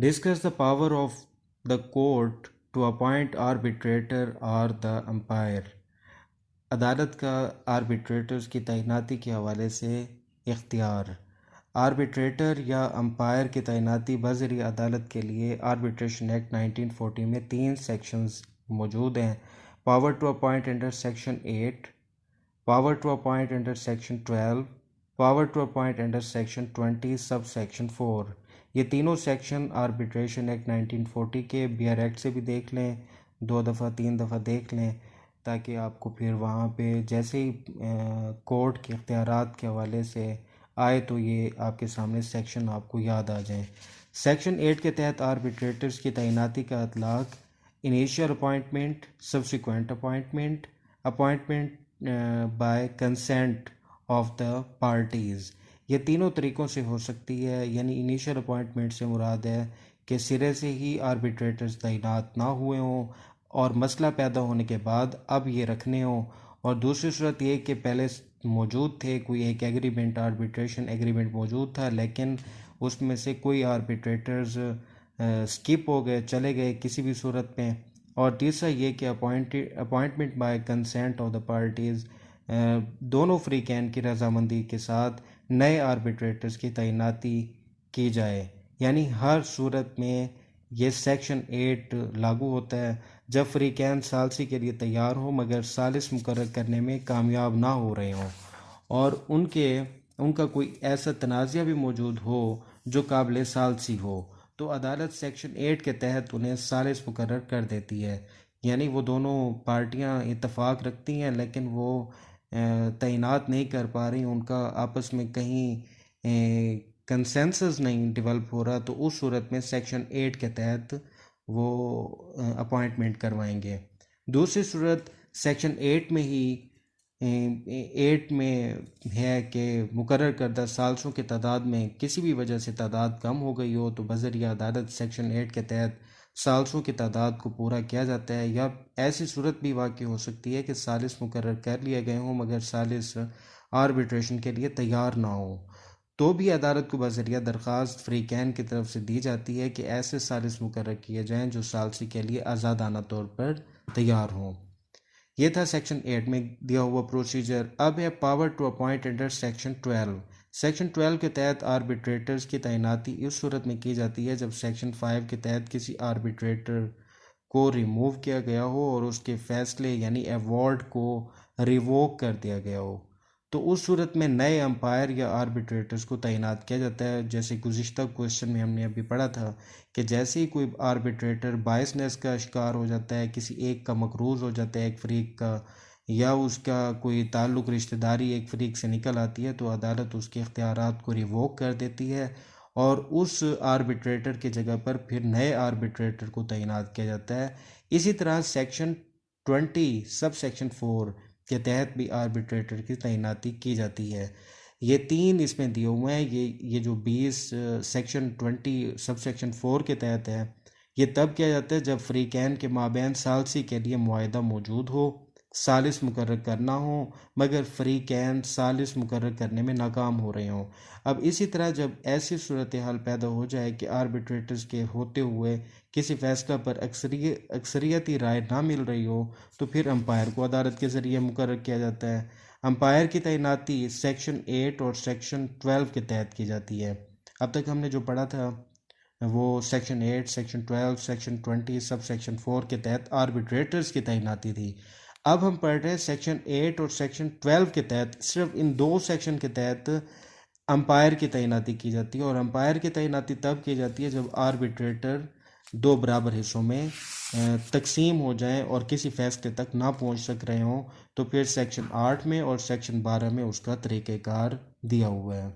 Discuss the power of the court to appoint arbitrator or the umpire. عدالت کا آربیٹریٹرز کی تعیناتی کے حوالے سے اختیار. آربیٹریٹر یا امپائر کی تعیناتی بذریعہ عدالت کے لیے آربیٹریشن ایکٹ 1940 میں 3 سیکشنز موجود ہیں. Power to appoint under section 8، power to appoint under section 12، power to appoint under section 20 sub section 4. یہ تینوں سیکشن آربیٹریشن ایکٹ 1940 کے بیئر ایکٹ سے بھی دیکھ لیں، 2 دفعہ 3 دفعہ دیکھ لیں، تاکہ آپ کو پھر وہاں پہ جیسے ہی کورٹ کے اختیارات کے حوالے سے آئے تو یہ آپ کے سامنے سیکشن آپ کو یاد آ جائیں. سیکشن 8 کے تحت آربیٹریٹرز کی تعیناتی کا اطلاق initial appointment, subsequent appointment, appointment by consent of the parties, یہ تینوں طریقوں سے ہو سکتی ہے. یعنی انیشیل اپوائنٹمنٹ سے مراد ہے کہ سرے سے ہی آربیٹریٹرز تعینات نہ ہوئے ہوں اور مسئلہ پیدا ہونے کے بعد اب یہ رکھنے ہوں، اور دوسری صورت یہ کہ پہلے موجود تھے، کوئی ایک ایگریمنٹ، آربیٹریشن ایگریمنٹ موجود تھا، لیکن اس میں سے کوئی آربیٹریٹرز سکپ ہو گئے، چلے گئے کسی بھی صورت میں. اور تیسرا یہ کہ appointment by consent of the parties, دونوں فریقین کی رضامندی کے ساتھ نئے آربیٹریٹرز کی تعیناتی کی جائے. یعنی ہر صورت میں یہ سیکشن 8 لاگو ہوتا ہے جب فریقین ثالثی کے لیے تیار ہوں مگر ثالث مقرر کرنے میں کامیاب نہ ہو رہے ہوں، اور ان کا کوئی ایسا تنازعہ بھی موجود ہو جو قابل ثالثی ہو، تو عدالت سیکشن 8 کے تحت انہیں ثالث مقرر کر دیتی ہے. یعنی وہ دونوں پارٹیاں اتفاق رکھتی ہیں لیکن وہ تعینات نہیں کر پا رہی، ان کا آپس میں کہیں کنسنسس نہیں ڈیولپ ہو رہا، تو اس صورت میں سیکشن 8 کے تحت وہ اپوائنٹمنٹ کروائیں گے. دوسری صورت سیکشن 8 میں ہی 8 میں ہے کہ مقرر کردہ ثالثوں کی تعداد میں کسی بھی وجہ سے تعداد کم ہو گئی ہو تو بذریعہ عدالت سیکشن 8 کے تحت ثالثوں کی تعداد کو پورا کیا جاتا ہے. یا ایسی صورت بھی واقع ہو سکتی ہے کہ ثالث مقرر کر لیے گئے ہوں مگر ثالث آربیٹریشن کے لیے تیار نہ ہوں، تو بھی عدالت کو بذریعہ درخواست فریقین کی طرف سے دی جاتی ہے کہ ایسے ثالث مقرر کیے جائیں جو ثالثی کے لیے آزادانہ طور پر تیار ہوں. یہ تھا سیکشن 8 میں دیا ہوا پروسیجر. اب ہے power to appoint under section 12. Section 12 کے تحت آربیٹریٹرز کی تعیناتی اس صورت میں کی جاتی ہے جب سیکشن 5 کے تحت کسی آربیٹریٹر کو ریموو کیا گیا ہو اور اس کے فیصلے یعنی ایوارڈ کو ریووک کر دیا گیا ہو، تو اس صورت میں نئے امپائر یا آربیٹریٹرز کو تعینات کیا جاتا ہے. جیسے گزشتہ کویشچن میں ہم نے ابھی پڑھا تھا کہ جیسے ہی کوئی آربیٹریٹر بائسنس کا شکار ہو جاتا ہے، کسی ایک کا مقروض ہو جاتا ہے ایک فریق کا، یا اس کا کوئی تعلق رشتہ داری ایک فریق سے نکل آتی ہے، تو عدالت اس کے اختیارات کو ریووک کر دیتی ہے اور اس آربیٹریٹر کی جگہ پر پھر نئے آربیٹریٹر کو تعینات کیا جاتا ہے. اسی طرح سیکشن 20 سب سیکشن 4 کے تحت بھی آربیٹریٹر کی تعیناتی کی جاتی ہے. یہ 3 اس میں دیے ہوئے ہیں. یہ جو 20 سیکشن 20 سب سیکشن 4 کے تحت ہے، یہ تب کیا جاتا ہے جب فریقین کے مابین ثالثی کے لیے معاہدہ موجود ہو، ثالث مقرر کرنا ہو مگر فریقین ثالث مقرر کرنے میں ناکام ہو رہے ہوں. اب اسی طرح جب ایسی صورتحال پیدا ہو جائے کہ آربیٹریٹرز کے ہوتے ہوئے کسی فیصلہ پر اکثریتی رائے نہ مل رہی ہو، تو پھر امپائر کو عدالت کے ذریعے مقرر کیا جاتا ہے. امپائر کی تعیناتی سیکشن 8 اور سیکشن 12 کے تحت کی جاتی ہے. اب تک ہم نے جو پڑھا تھا وہ section 8، section 12، section 20 sub section 4 کے تحت آربیٹریٹرز کی تعیناتی تھی. اب ہم پڑھ رہے ہیں سیکشن 8 اور سیکشن 12 کے تحت، صرف ان 2 سیکشن کے تحت امپائر کی تعیناتی کی جاتی ہے. اور امپائر کی تعیناتی تب کی جاتی ہے جب آربیٹریٹر 2 برابر حصوں میں تقسیم ہو جائیں اور کسی فیصلے تک نہ پہنچ سک رہے ہوں، تو پھر سیکشن 8 میں اور سیکشن 12 میں اس کا طریقہ کار دیا ہوا ہے.